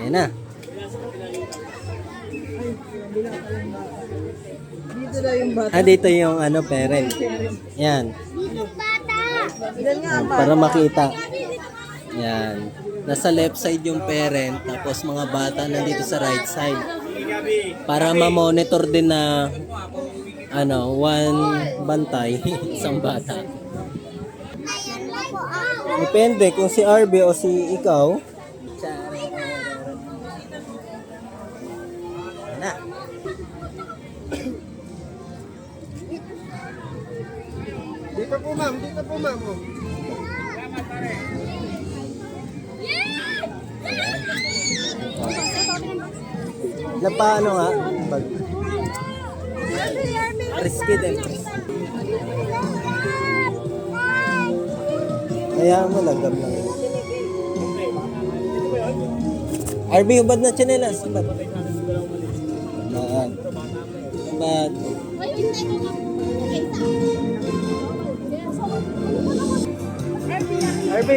Ayan na. Dito na yung bata. Dito yung ano, parent. Yan. Yan nga ang Para makita. Yan. Nasa left side yung parent, tapos mga bata nandito sa right side. Para ma-monitor din na ano, one bantay, isang bata. Depende kung si RB o si ikaw. Ayan na. Dito po ma'am, dito po ma'am. Oh. Na paano nga? Pag risky din. Kaya mo lagam lang. RB, hubad na tsinelas. Hubad. Hubad. RB.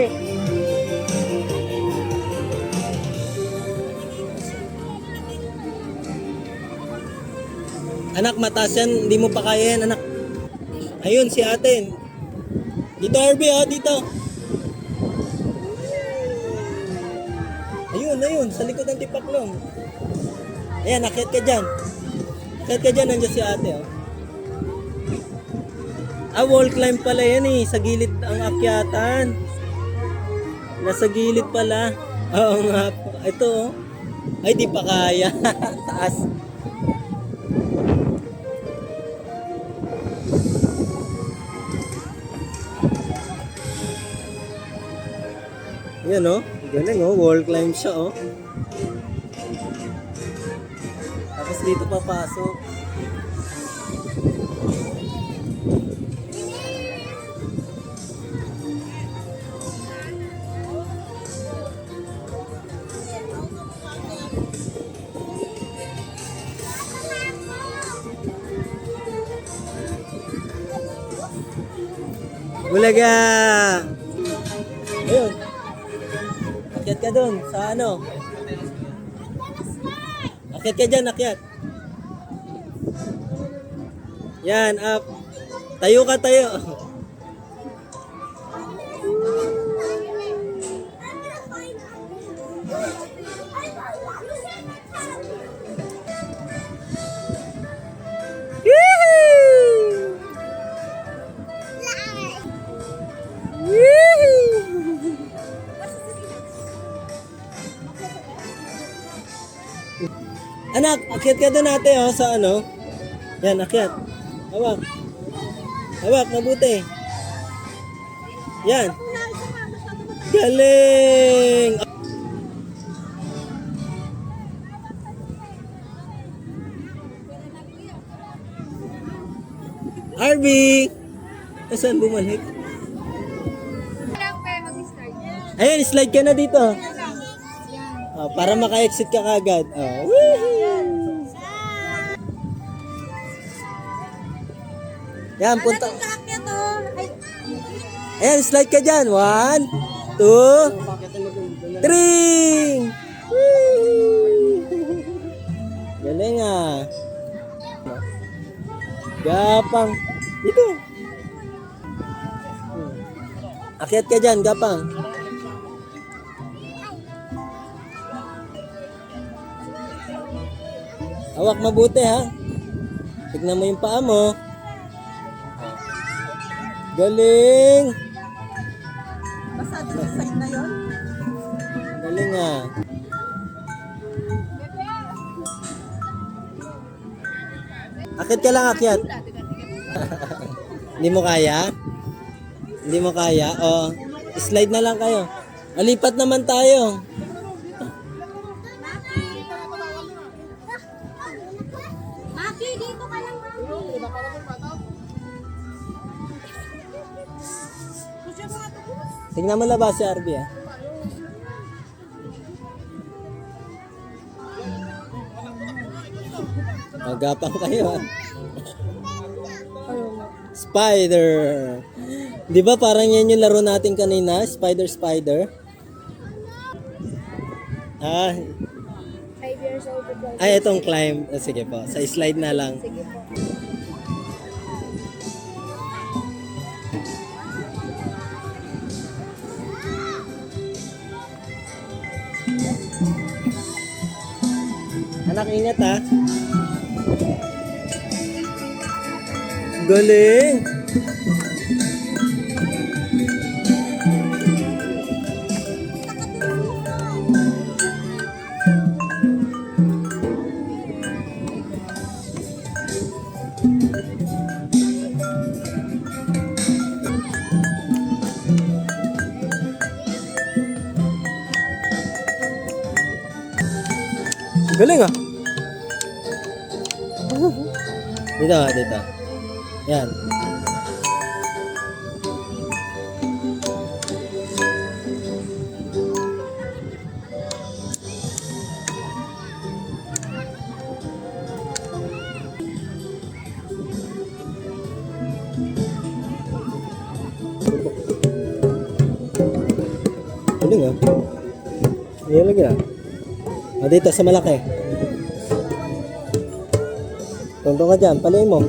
Anak, mataas yan. Hindi mo pa kaya yan, anak. Ayun, si ate. Dito, RB, oh, dito. Ayun, sa likod ng tipaklong. Ayan, akit ka dyan. Akit ka dyan, nandiyan si ate, oh. Wall climb pala yan eh. Sa gilid ang akyatan. Nasa gilid pala. Oo nga. Ito, oh. Ay, di pa kaya. Taas. Yan oh, galing oh, wall climb siya oh. Tapos dito papasok. Bulaga! Ayun. Akyat ka dun, sa ano? Akyat ka dyan, akyat. Yan, up. Tayo ka, tayo. Anak, akyat ka doon ate oh, sa ano. Yan, akyat. Hawak. Hawak, mabuti. Yan. Galing! RB! Saan bumalik? Ayan, slide ka na dito. Oh, para maka-exit ka kagad. Oh. Yan, punta. Ayan, slide ka dyan. 1, 2, 3. Galing ah. Gapang. Dito. Akyat ka dyan, gapang. Hawak mabuti ha. Tignan mo yung paa mo. Galing! Basta sa side na yun? Galing ah. Akit ka lang, akyat. Hindi mo kaya? Hindi mo kaya? O, slide na lang kayo. Alipat naman tayo. Maki, dito ka lang, Maki. Tingnan mo labas si RB ah. Magapang kayo ah. Spider. Di ba parang yan yung laro natin kanina? Spider. Ah, 5 years old to 12 Ay, itong climb. Sige po, sa slide na lang. Sige po. Anak, ingat ha. Galing! Galing ah! Dito, dito. Yan. Galing ah. Yan lagi ah. Dito sa malaki. Tonto ka dyan, palay mo.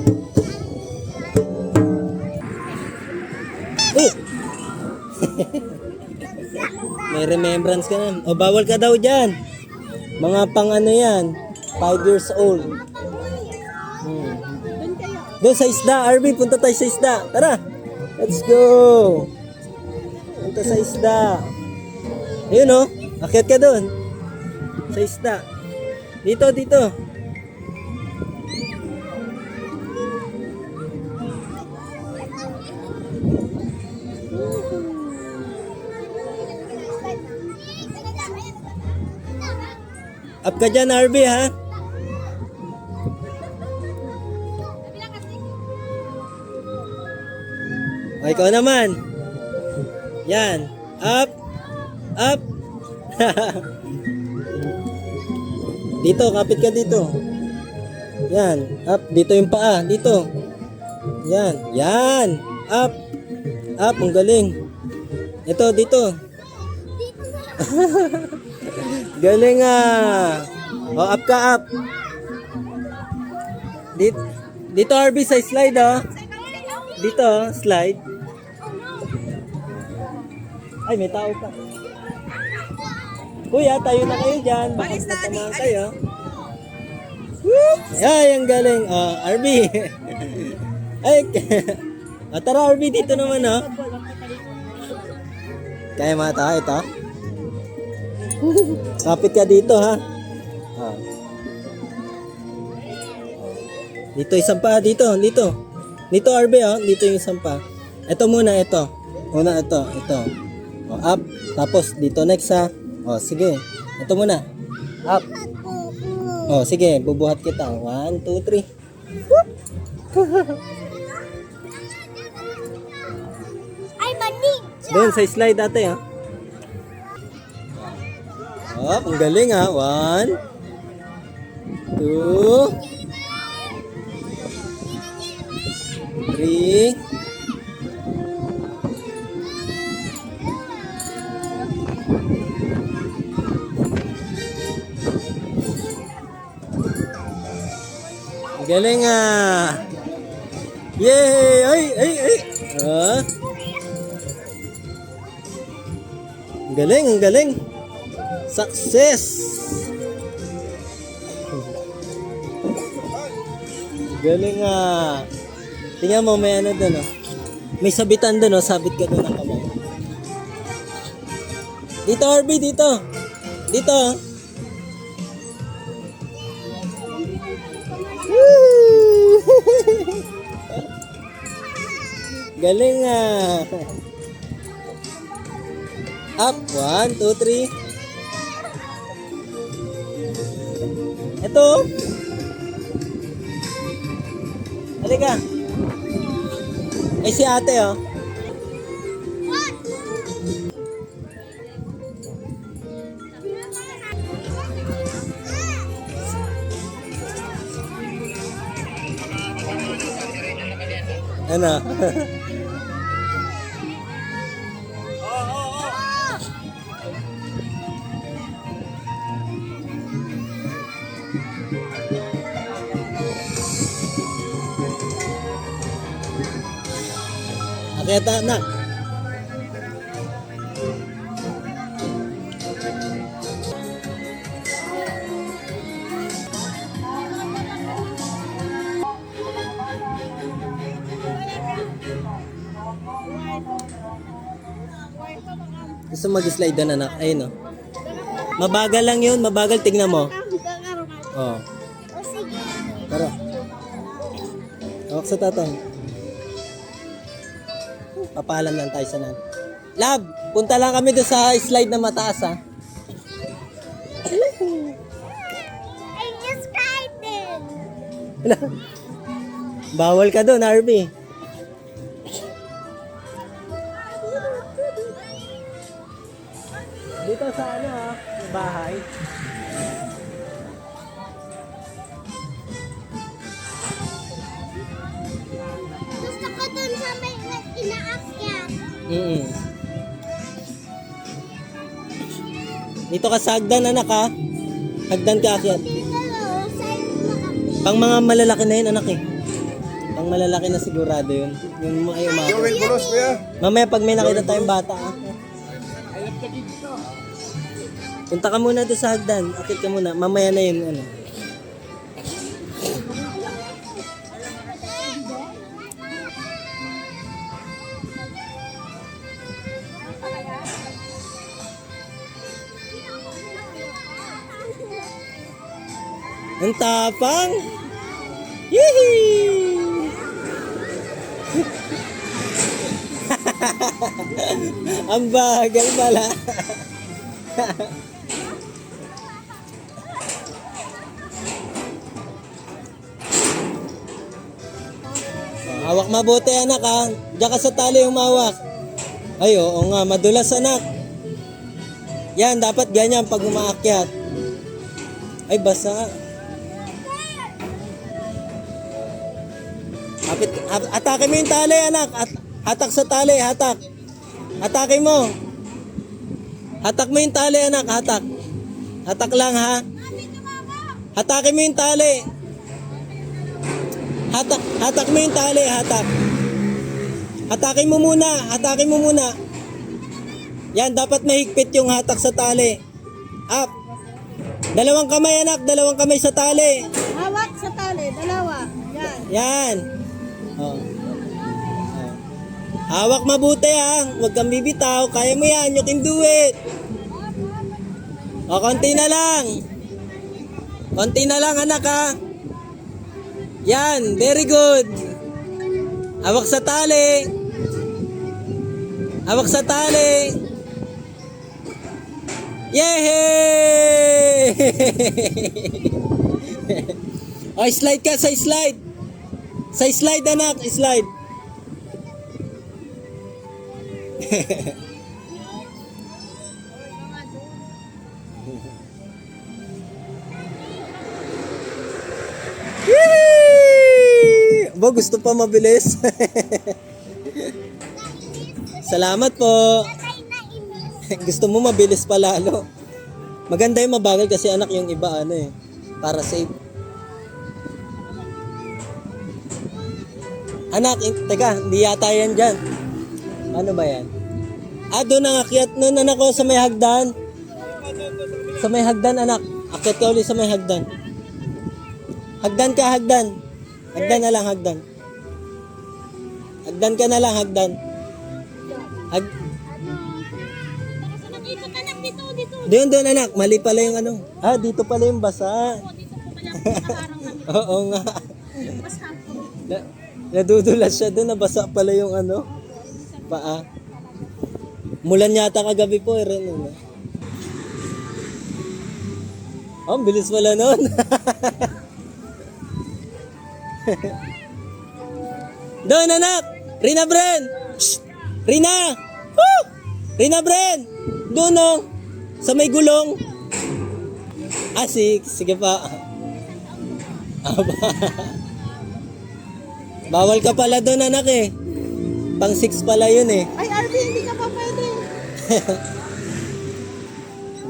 May remembrance ka na. O, bawal ka daw dyan. Mga pang ano yan. 5 years old. Doon sa isda, Arby, punta tayo sa isda. Tara, let's go. Punta sa isda. Ayun o, akyat ka doon. Sa isda. Dito, dito. Up ka dyan, Arby, ha? O, ikaw naman. Yan. Up. Up. Dito, kapit ka dito. Yan. Up. Dito yung paa. Dito. Yan. Yan. Up. Up. Ang galing. Ito, dito. Galing ah. O, up ka, up. Dito, Arby, sa slide, oh. Dito, slide. Ay, may tao pa. Kuya, tayo na kayo dyan. Baka tatamaan kayo. Whoop! Ay, ang galing. Oh, Arby. Ay, tara, Arby, dito naman, oh. Kaya mata, ito. Kapit ka dito, ha? Ah. Dito isang pa, dito, dito. Dito, Arby, oh. Dito yung isang pa. Ito muna, ito. Una, ito. O, up. Tapos, dito next, ha? O, sige. Ito muna. Up. O, sige. Bubuhat kita. 1, 2, 3. Ay, mani! Doon, sa slide ate, ha? Up, ang galing, ha? 1, 2, 3. Galing ah. Yay! Ay, ay, ay. Ah. Galing, ang galing. Success. Galing ah. Tingnan mo, may ano doon, oh. May sabitan doon, oh. Sabit ka doon ang kamay. Dito, Arby, dito. Dito, oh. Woo! Galing ah. Up, 1, 2, 3. Ito. Halika. Ay, si ate, oh. Ano? Akyat anak. Gusto mag-slide na anak. Ayun oh. Mabagal lang yun. Mabagal. Tignan mo. Oh. O sige. Tara. Hawak sa tatay. Papalam lang tayo sa nan. Lab, punta lang kami doon sa slide na mataas ha. I'm excited. Bawal ka doon, Harvey. Dito sa ano ha, sa bahay. Gusto ko dun sa may inaakyat. Dito ka sa hagdan anak ha. Hagdan ka akyat. Dito side makapit. Pang mga malalaki na yun anak eh. Pang malalaki na sigurado yun. Yung ay umakit. Gawin bulos, kuya. Mamaya pag may nakita tayong bata ha. Punta ka muna doon sa hagdan. Akit ka muna. Mamaya na yun ano. Ang tapang! Yee! Ang bagal pala. Hawak mabuti anak ha. Diyan ka sa tali umawak. Ay oo nga, madulas anak. Yan, dapat ganyan pag umaakyat. Ay basa. Atake mo yung tali anak. Hatak sa tali, hatak. Atake mo. Hatak mo yung tali anak, hatak. Hatak lang ha. Hatake mo yung tali. Hatak mo yung tali, hatak. Hatakin mo muna, hatakin mo muna. Yan, dapat mahigpit yung hatak sa tali. Up. Dalawang kamay anak, dalawang kamay sa tali. Hawak sa tali, dalawa. Yan. Yan. Oh. Oh. Hawak mabuti ha. Huwag kang bibitaw. Kaya mo yan. You can do it. O, konti na lang. Konti na lang anak ha. Yan. Very good. Hawak sa tali. Hawak sa tali. Yay! O, slide ka sa slide. Sa slide anak, slide. Yee! Bo, gusto pa mabilis. Salamat po. Gusto mo mabilis pa lalo. Maganda yung mabagal kasi anak yung iba ano eh. Para safe. Anak, teka, hindi yata yan dyan. Ano ba yan? Ah, doon ang akyat nun anak ko sa may hagdan. Sa may hagdan anak. Akyat ka ulit sa may hagdan. Hagdan ka, hagdan. Hagdan na lang, hagdan. Hagdan ka na lang, hagdan. Doon anak, mali pala yung ano. Ah, dito pala yung basa. Oo nga. Nadudulas siya doon, nabasa pala yung ano. Paa. Mulan yata kagabi po, Ren. Oh, ang bilis pala nun. Doon anak! Rina Bren! Shh! Rina! Woo! Rina Bren! Doon oh! Sa may gulong. Ah, sige pa. Aba. Bawal ka pala doon anak eh. Pang 6 pala yun eh. Ay, Arvin, hindi ka pa pwede.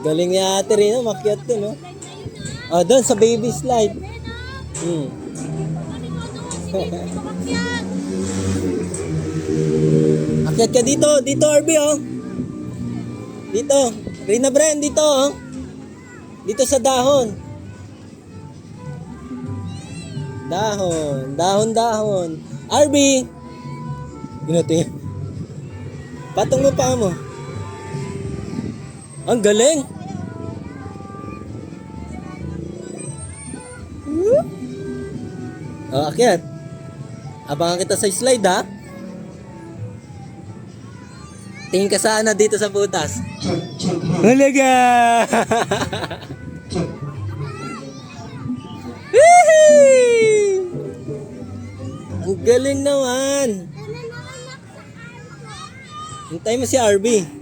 Galing ni ate rin, makyat to no. Oh, doon sa baby slide. Akyat ka dito. Dito, RB, oh. Dito. Rina Bren, dito, oh. Dito sa dahon. Dahon. Dahon, dahon. RB. Ginating. Patong mo pa mo. Ang galing. Oh, akyat. Abangan kita sa slide, ha? Tingin ka sana dito sa butas. Hulaga! Ang galing naman. Hintay mo si RB.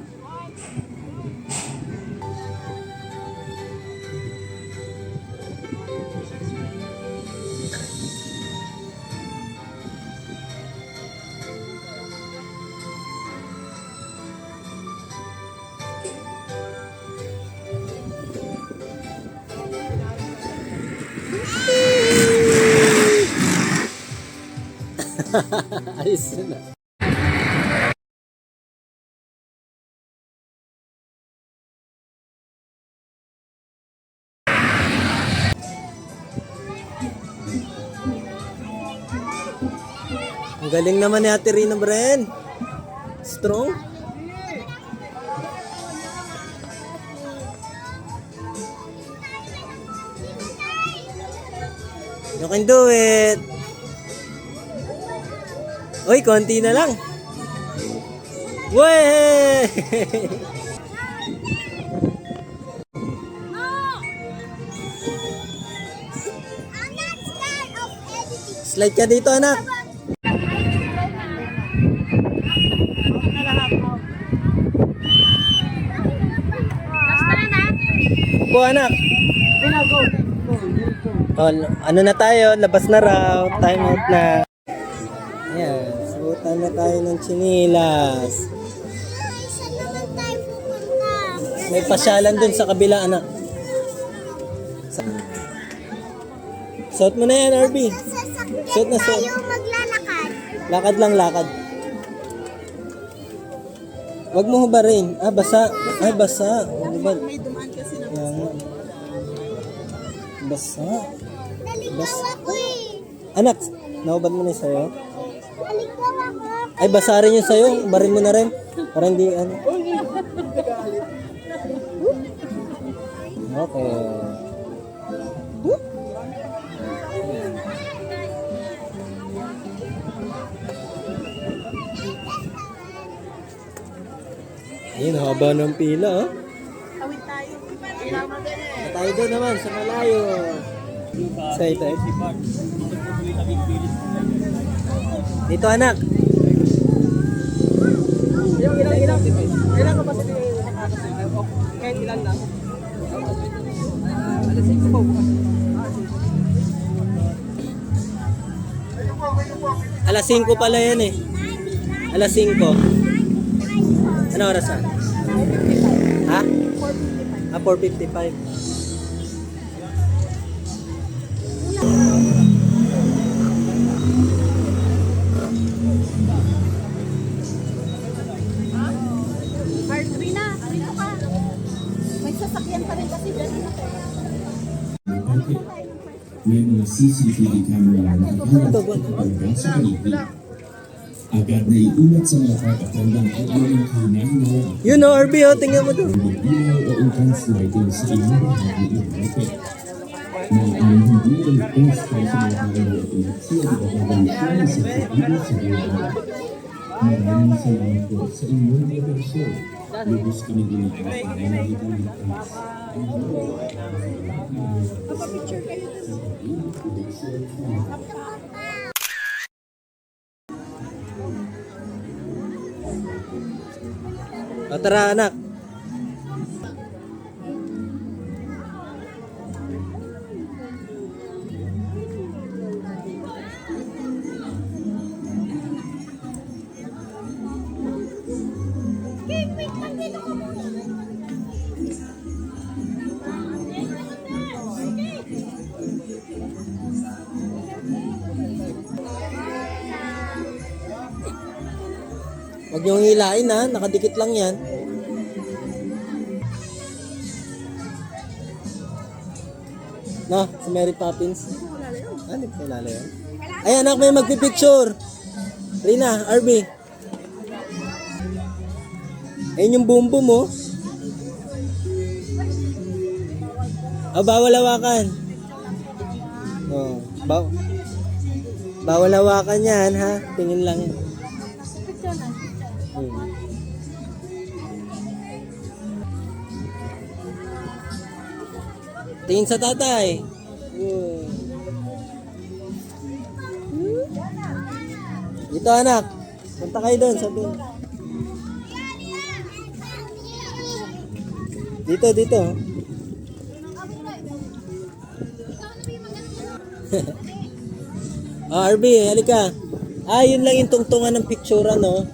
Ayos na. Ang galing naman ni Ate Rina Bren. Strong. You can do it. Uy, konti na lang. Wey! Slide ka dito, anak. Po, anak. Oh, ano na tayo? Labas na raw. Time out na. Ayan. Suotan na tayo ng chinilas. Saan naman tayo pupunta? May pasyalan dun sa kabila, anak. Suot mo na yan, RB. Suot na, suot. Tayo maglalakad. Lakad lang, lakad. Huwag mo hubarin. Ah, basa. Ay, basa. Hubad. May dumaan kasi na. Yan. Basa. Naligaw ako eh. Anak, nahubad mo na yung sayo? Naligaw ako. Ay, basa rin yung sayo. Hubarin mo na rin. Para hindi, ano. Okay. Ayun, haba ng pila, oh. Tawid tayo. Tayo doon naman, sa malayo. Excited. Dito, anak. Ilang kapatid yung kahit ilan lang. Alasing ko po. Alas 5 pala yan eh. Alas 5. Ano oras na? Ha? 4:55. Rina, dito ka. May sasakyan pa rin kasi dyan. May mga CCTV camera na nakahawak sa kanila. Agad na iulat sa mga kakatandang ang inyong hinahinahon Yun o, RB o, tingnan mo doon. mag-ilaw o intense lighting sa inyong bahagi ng market. Maaaring hindi mag-post para sa mga kakalimutin at sila ipapagalitan sa pagkakita sa buwan. Maraming salamat po sa inyong reaksyon. Lubos kami ginagawa ng mga ipinagpas. Papapicture kayo dun. O tara, anak. Huwag niyong hilain ha, nakadikit lang yan. No, si Mary Poppins. Hindi ko kilala yun. Ay anak, may magpipicture. Rina, RB. Ayun yung bumbo mo. Bawal hawakan. Oh, bawal hawakan yan ha. Tingin lang yan. Tingin sa tatay. Dito anak. Punta kayo doon. Sabi. Dito. RB, halika. Yun lang yung tungtungan ng picture, no?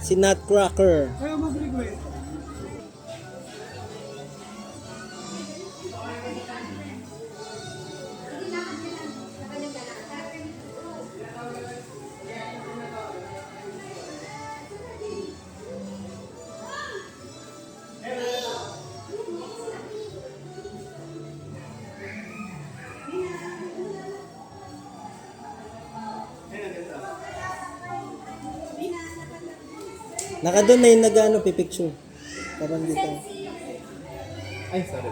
Si Nutcracker. Naka doon na yung nag-ano, pipicture. Parang dito. Ay, sorry.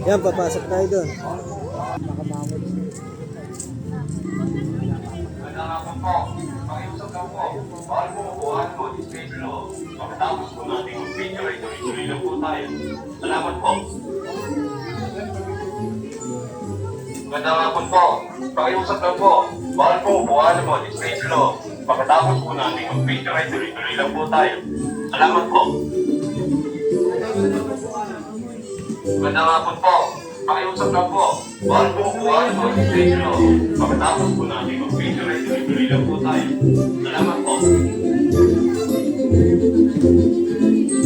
Yan, papasok tayo doon. Pagkatapos po natin mag-video ay tuloy-tuloy lang po tayo. Salamat po. Magandang hapon po. Pakiusap lang po. Bawal po upuan mo, display below. Pagkatapos po natin mag-video ay tuloy-tuloy lang po tayo. Salamat po. Magandang hapon po. Pakiusap lang po. Bawal po upuan mo, display below. Pagkatapos po natin mag-video ay tuloy-tuloy lang po tayo. Salamat po.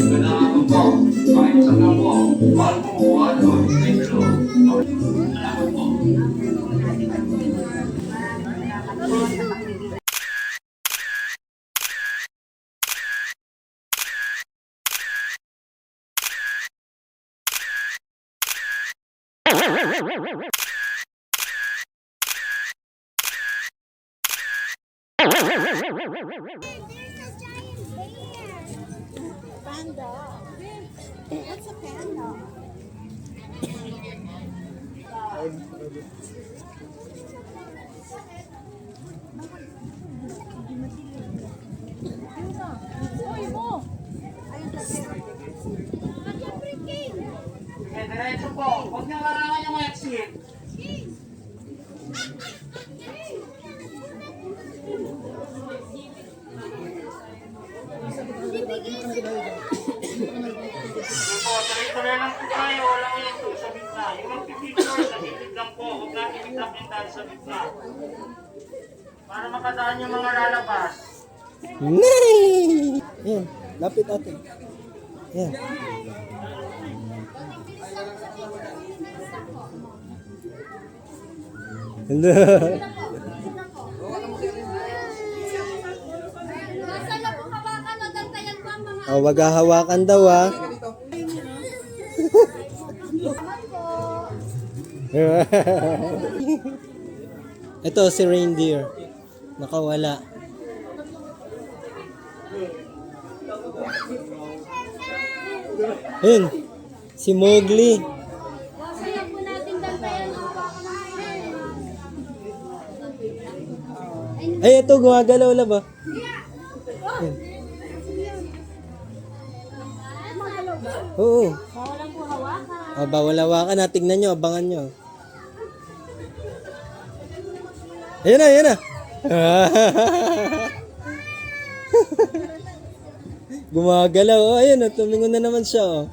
Magandang hapon po. Pakiusap lang po. Bawal po upuan mo, display below. Salamat po. Panda. What's a panda? Uy mo! Diretso po. Huwag niyang larangan yung exit. Po, tuloy-tuloy lang po tayo. Walang ito sa gitna. Yung magpipicture sa gilid lang po. Huwag natin itapin tayo sa gitna. Para makadaan yung mga lalabas. Nay! Yan, lapit atin. Yan. Hello. Nasa loob ng hawakan o dantayan ko ang mga Wag hawakan daw Ito si reindeer. Nakawala. Ayun. Si Mowgli. Kaya po natin dantayan ang hawakan ng Ay, ito gumagalaw la ba? Yan. Oo. Walang po hawakan. Bawal hawakan na. Tignan nyo, abangan nyo. Ayan na, ayan na. Gumagalaw. Oh, ayan, tumingon na naman siya. Oh.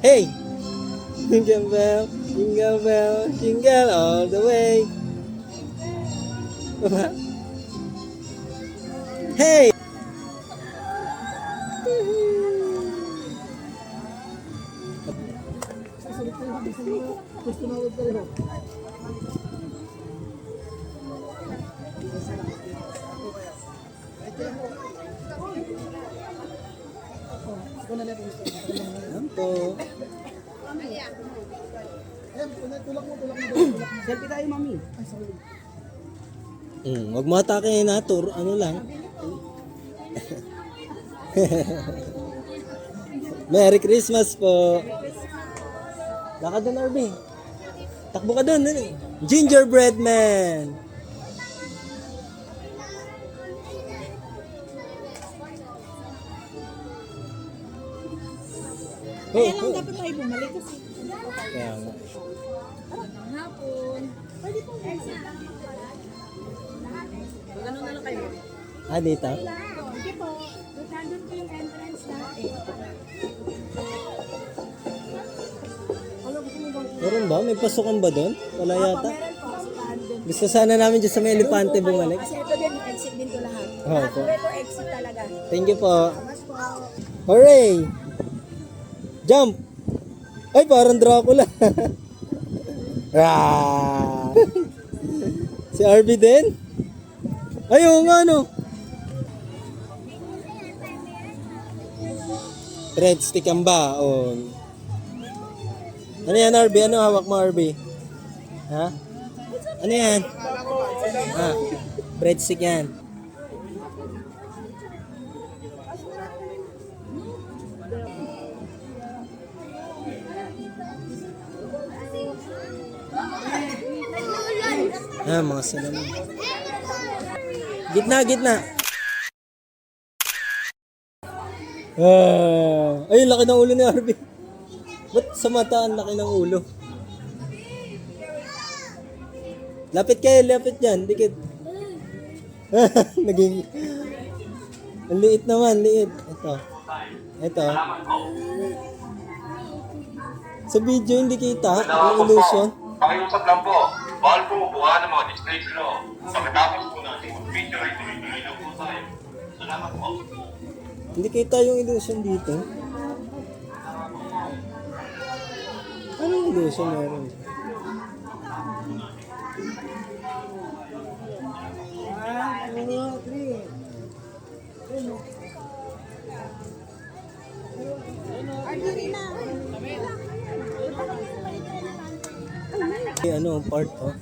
Hey! Jingle bell, jingle all the way. Hey! Ayan po. Selfie tayo, mami. Wag mo atake na tour, ano lang. Merry Christmas po. Lakad doon, RB. Takbo ka doon. Gingerbread man. Kaya lang dapat tayo bumalik kasi. Kaya nga. Hapon. Pwede po exit. Ganun na lang kayo. Dito? Sige po. Nandun po yung entrance natin. Meron ba? May pasukan ba doon? Wala yata. Meron po, sa Pando. Gusto sana namin dyan sa may elepante bumalik. Kasi ito din, exit din to lahat. Oo po. Ito exit talaga. Thank you po. Mas po. Hooray! Jump! Ay, parang Dracula. Ah! Si RB din? Ay, oo nga, no? Breadstick ang baon. Ano yan, RB? Ano hawak mo, RB? Ha? Ano yan? Breadstick yan. Mga salamin. Gitna, gitna. Ay, laki ng ulo ni RB. Ba't sa mata ang laki ng ulo? Lapit kayo, lapit yan. Dikit. Naging... Ang liit naman, liit. Ito. Ito. Sa video hindi kita ang illusion. Pakiusap lang po. Bawal po buha ng mga display law. Pagkatapos po natin mag-picture, ituloy-tuloy lang po tayo. Salamat po. Hindi kita yung illusion dito. Anong illusion meron? Ano, part to?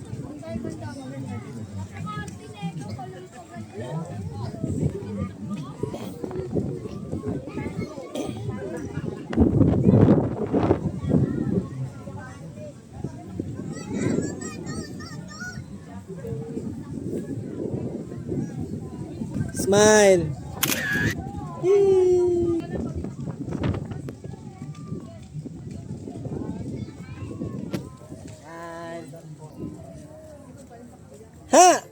Smile. Ha!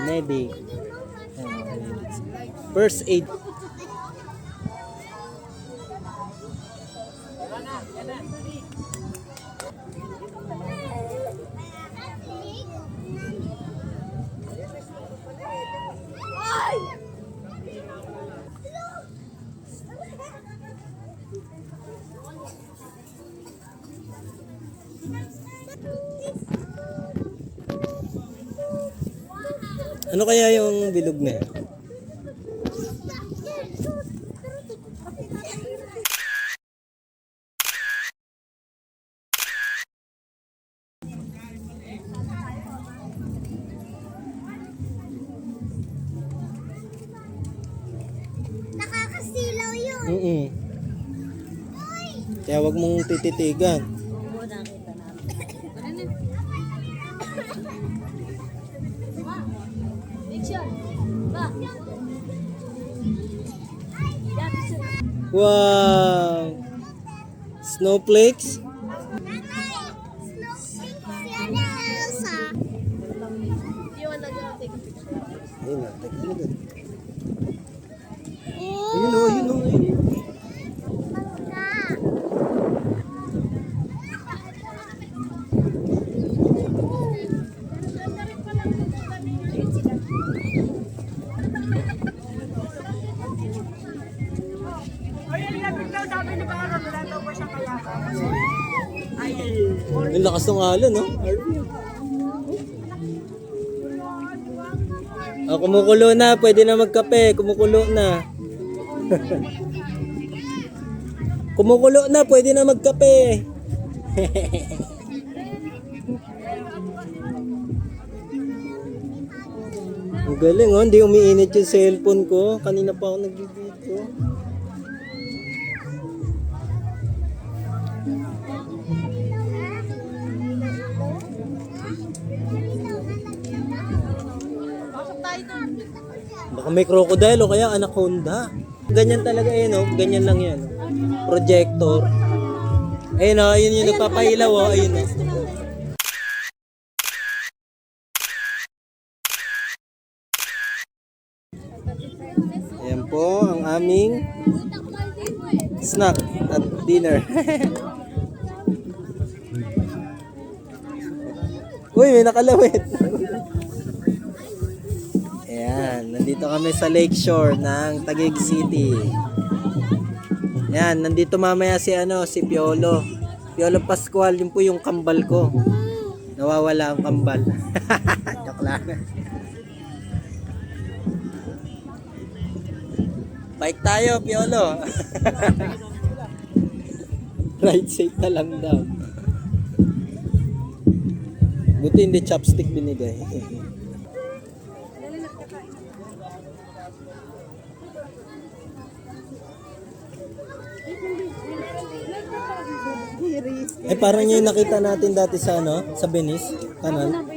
Medic. First aid. Ano kaya yung bilog na yan? Nakakasilaw yun. Kaya wag mong tititigan. Oo, nakita namin. Wow! Snowflakes? Ayun na, teka na agad. Ayun o, ayun o. Ang lakas ng alon, no? Oh, kumukulo na. Pwede na magkape. Kumukulo na. Kumukulo na. Pwede na magkape. Ang galing, oh. Hindi umiinit yung cellphone ko. Kanina pa ako nag-video. Baka may crocodile o kaya anaconda. Ganyan talaga eh, no? Ganyan lang yan. Projector. Ayun o, yun yung nagpapahilaw o. Ayun o. Ayan po ang aming snack at dinner. Uy, may nakalawit. Ayan, nandito kami sa Lakeshore ng Taguig City. Ayan, nandito mamaya si si Piolo. Piolo Pascual, yun po yung kambal ko. Nawawala ang kambal. Joke lang. Bike tayo, Piolo. Ride safe na lang daw. Buti hindi chopstick binigay. Ay, parang yung nakita natin dati sa sa Venice, kanan.